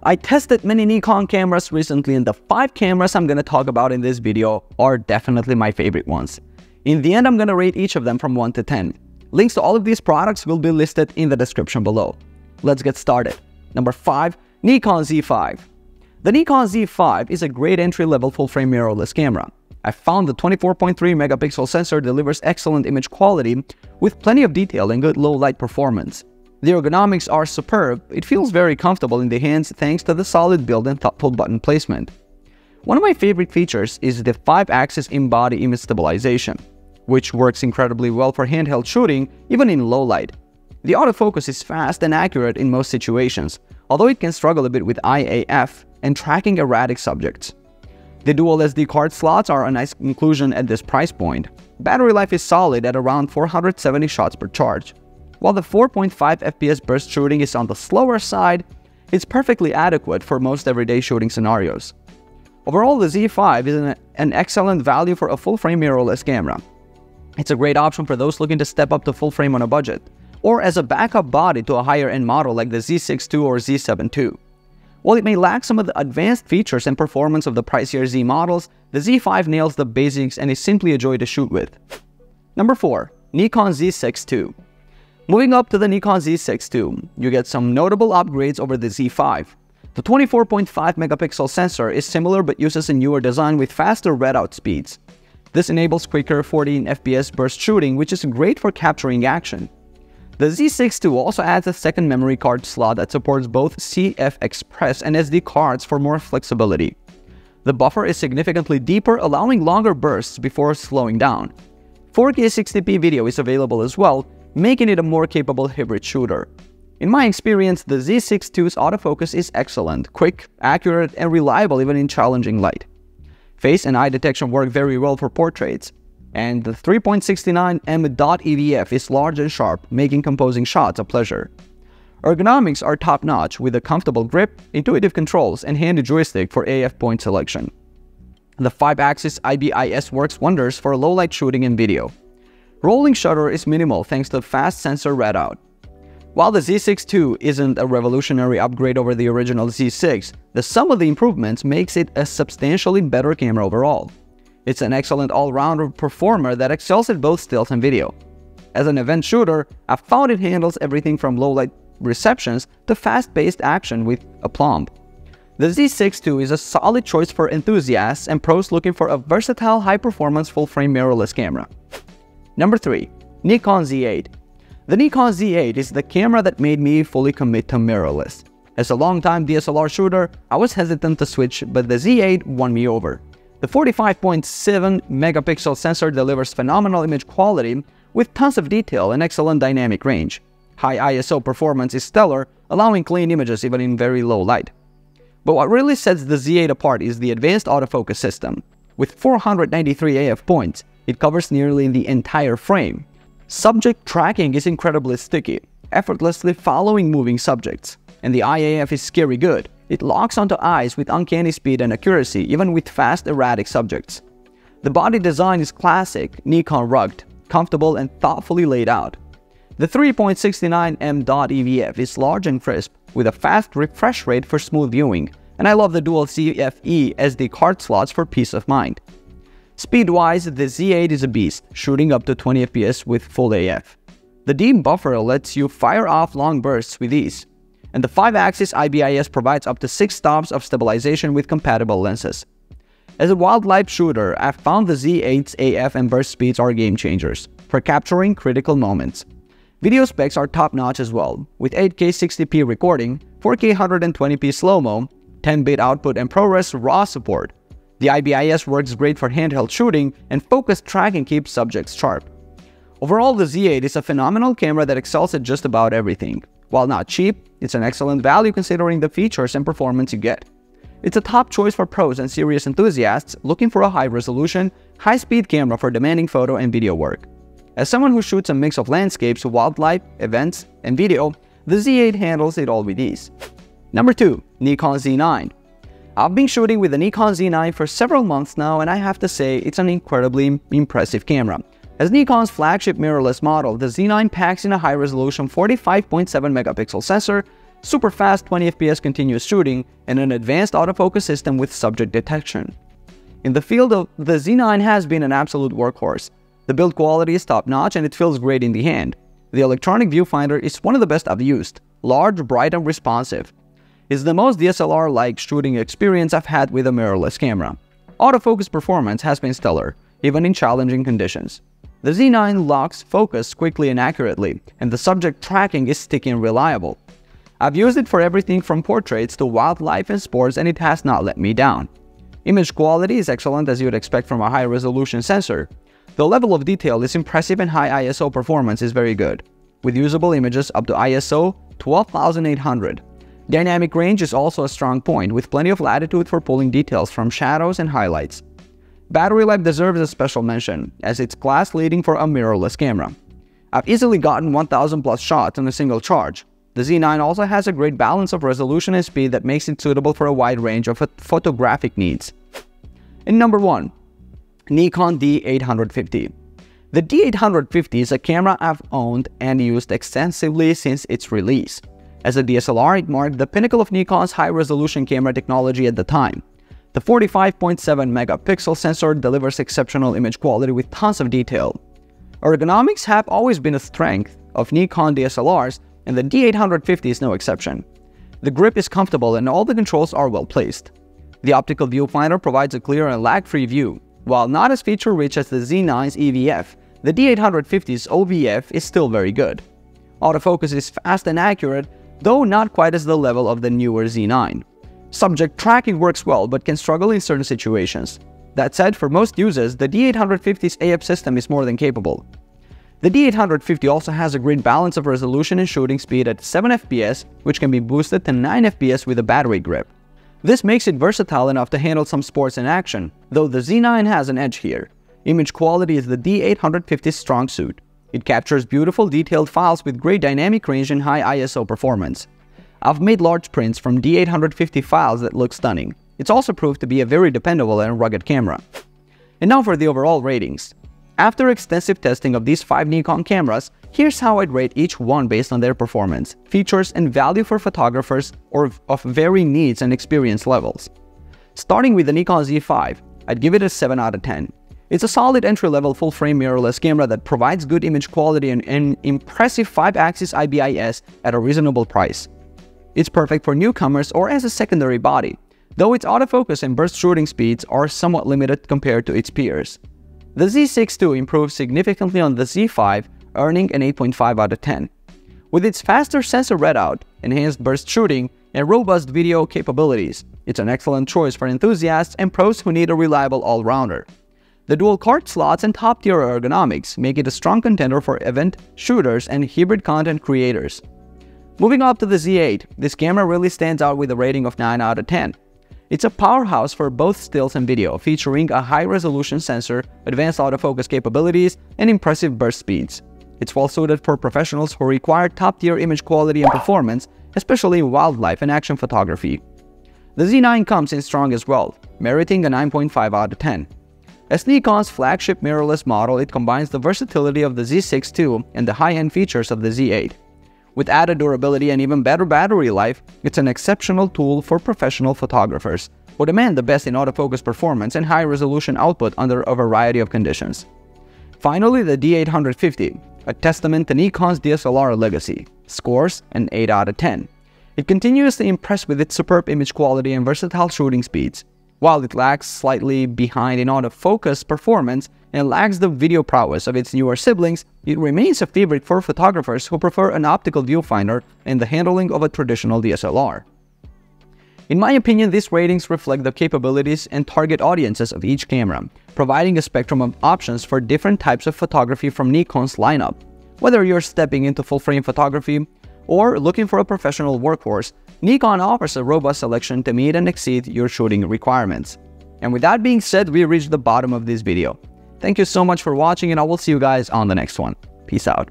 I tested many Nikon cameras recently, and the 5 cameras I'm gonna talk about in this video are definitely my favorite ones. In the end, I'm gonna rate each of them from 1 to 10. Links to all of these products will be listed in the description below. Let's get started. Number 5. Nikon Z5. The Nikon Z5 is a great entry-level full-frame mirrorless camera. I found the 24.3 megapixel sensor delivers excellent image quality with plenty of detail and good low-light performance. The ergonomics are superb. It feels very comfortable in the hands thanks to the solid build and thoughtful button placement. One of my favorite features is the 5-axis in-body image stabilization, which works incredibly well for handheld shooting even in low light. The autofocus is fast and accurate in most situations, although it can struggle a bit with IAF and tracking erratic subjects. The dual SD card slots are a nice inclusion at this price point. Battery life is solid at around 470 shots per charge. While the 4.5 FPS burst shooting is on the slower side, it's perfectly adequate for most everyday shooting scenarios. Overall, the Z5 is an excellent value for a full-frame mirrorless camera. It's a great option for those looking to step up to full-frame on a budget, or as a backup body to a higher-end model like the Z6 II or Z7 II. While it may lack some of the advanced features and performance of the pricier Z models, the Z5 nails the basics and is simply a joy to shoot with. Number 4. Nikon Z6 II. Moving up to the Nikon Z6 II, you get some notable upgrades over the Z5. The 24.5 megapixel sensor is similar but uses a newer design with faster readout speeds. This enables quicker 14 FPS burst shooting, which is great for capturing action. The Z6 II also adds a second memory card slot that supports both CF Express and SD cards for more flexibility. The buffer is significantly deeper, allowing longer bursts before slowing down. 4K 60p video is available as well, making it a more capable hybrid shooter. In my experience, the Z6 II's autofocus is excellent, quick, accurate, and reliable even in challenging light. Face and eye detection work very well for portraits, and the 3.69mm dot EVF is large and sharp, making composing shots a pleasure. Ergonomics are top-notch with a comfortable grip, intuitive controls, and handy joystick for AF point selection. The 5-axis IBIS works wonders for low-light shooting and video. Rolling shutter is minimal thanks to fast sensor readout. While the Z6 II isn't a revolutionary upgrade over the original Z6, the sum of the improvements makes it a substantially better camera overall. It's an excellent all-rounder performer that excels at both stills and video. As an event shooter, I've found it handles everything from low-light receptions to fast-paced action with aplomb. The Z6 II is a solid choice for enthusiasts and pros looking for a versatile, high-performance full-frame mirrorless camera. Number 3. Nikon Z8. The Nikon Z8 is the camera that made me fully commit to mirrorless. As a long-time DSLR shooter, I was hesitant to switch, but the Z8 won me over. The 45.7 megapixel sensor delivers phenomenal image quality with tons of detail and excellent dynamic range. High ISO performance is stellar, allowing clean images even in very low light. But what really sets the Z8 apart is the advanced autofocus system. With 493 AF points, it covers nearly the entire frame. Subject tracking is incredibly sticky, effortlessly following moving subjects. And the IAF is scary good. It locks onto eyes with uncanny speed and accuracy, even with fast, erratic subjects. The body design is classic, Nikon rugged, comfortable, and thoughtfully laid out. The 3.69mm dot EVF is large and crisp, with a fast refresh rate for smooth viewing, and I love the dual CFE SD card slots for peace of mind. Speed-wise, the Z8 is a beast, shooting up to 20 FPS with full AF. The deep buffer lets you fire off long bursts with ease. And the 5-axis IBIS provides up to 6 stops of stabilization with compatible lenses. As a wildlife shooter, I've found the Z8's AF and burst speeds are game changers for capturing critical moments. Video specs are top-notch as well, with 8K 60p recording, 4K 120p slow-mo, 10-bit output and ProRes RAW support. The IBIS works great for handheld shooting, and focused tracking keeps subjects sharp. Overall, the Z8 is a phenomenal camera that excels at just about everything. While not cheap, it's an excellent value considering the features and performance you get. It's a top choice for pros and serious enthusiasts looking for a high-resolution, high-speed camera for demanding photo and video work. As someone who shoots a mix of landscapes, wildlife, events, and video, the Z8 handles it all with ease. Number 2. Nikon Z9. I've been shooting with the Nikon Z9 for several months now, and I have to say it's an incredibly impressive camera. As Nikon's flagship mirrorless model, the Z9 packs in a high-resolution 45.7 megapixel sensor super fast 20 fps continuous shooting, and an advanced autofocus system with subject detection. In the field, the Z9 has been an absolute workhorse. The build quality is top-notch and it feels great in the hand. The electronic viewfinder is one of the best I've used. Large, bright, and responsive. It's the most DSLR-like shooting experience I've had with a mirrorless camera. Autofocus performance has been stellar, even in challenging conditions. The Z9 locks focus quickly and accurately, and the subject tracking is sticky and reliable. I've used it for everything from portraits to wildlife and sports, and it has not let me down. Image quality is excellent as you would expect from a high-resolution sensor. The level of detail is impressive and high ISO performance is very good, with usable images up to ISO 12,800. Dynamic range is also a strong point, with plenty of latitude for pulling details from shadows and highlights. Battery life deserves a special mention, as it's class-leading for a mirrorless camera. I've easily gotten 1,000 plus shots on a single charge. The Z9 also has a great balance of resolution and speed that makes it suitable for a wide range of photographic needs. In number 1, Nikon D850. The D850 is a camera I've owned and used extensively since its release. As a DSLR, it marked the pinnacle of Nikon's high-resolution camera technology at the time. The 45.7 megapixel sensor delivers exceptional image quality with tons of detail. Ergonomics have always been a strength of Nikon DSLRs, and the D850 is no exception. The grip is comfortable and all the controls are well placed. The optical viewfinder provides a clear and lag-free view. While not as feature-rich as the Z9's EVF, the D850's OVF is still very good. Autofocus is fast and accurate, though not quite as the level of the newer Z9. Subject tracking works well but can struggle in certain situations. That said, for most users, the D850's AF system is more than capable. The D850 also has a great balance of resolution and shooting speed at 7 fps, which can be boosted to 9 fps with a battery grip. This makes it versatile enough to handle some sports and action, though the Z9 has an edge here. Image quality is the D850's strong suit. It captures beautiful detailed files with great dynamic range and high ISO performance. I've made large prints from D850 files that look stunning. It's also proved to be a very dependable and rugged camera. And now for the overall ratings. After extensive testing of these 5 Nikon cameras, here's how I'd rate each one based on their performance, features, and value for photographers of varying needs and experience levels. Starting with the Nikon Z5, I'd give it a 7 out of 10. It's a solid entry-level full-frame mirrorless camera that provides good image quality and an impressive 5-axis IBIS at a reasonable price. It's perfect for newcomers or as a secondary body, though its autofocus and burst shooting speeds are somewhat limited compared to its peers. The Z6 II improves significantly on the Z5, earning an 8.5 out of 10. With its faster sensor readout, enhanced burst shooting, and robust video capabilities, it's an excellent choice for enthusiasts and pros who need a reliable all-rounder. The dual card slots and top-tier ergonomics make it a strong contender for event shooters and hybrid content creators. Moving up to the Z8, this camera really stands out with a rating of 9 out of 10. It's a powerhouse for both stills and video, featuring a high-resolution sensor, advanced autofocus capabilities, and impressive burst speeds. It's well-suited for professionals who require top-tier image quality and performance, especially in wildlife and action photography. The Z9 comes in strong as well, meriting a 9.5 out of 10. As Nikon's flagship mirrorless model, it combines the versatility of the Z6 II and the high-end features of the Z8. With added durability and even better battery life, it's an exceptional tool for professional photographers who demand the best in autofocus performance and high-resolution output under a variety of conditions. Finally, the D850, a testament to Nikon's DSLR legacy, scores an 8 out of 10. It continues to impress with its superb image quality and versatile shooting speeds. While it lags slightly behind in autofocus performance and lacks the video prowess of its newer siblings, it remains a favorite for photographers who prefer an optical viewfinder and the handling of a traditional DSLR. In my opinion, these ratings reflect the capabilities and target audiences of each camera, providing a spectrum of options for different types of photography from Nikon's lineup. Whether you're stepping into full-frame photography or looking for a professional workhorse, Nikon offers a robust selection to meet and exceed your shooting requirements. And with that being said, we reached the bottom of this video. Thank you so much for watching, and I will see you guys on the next one. Peace out.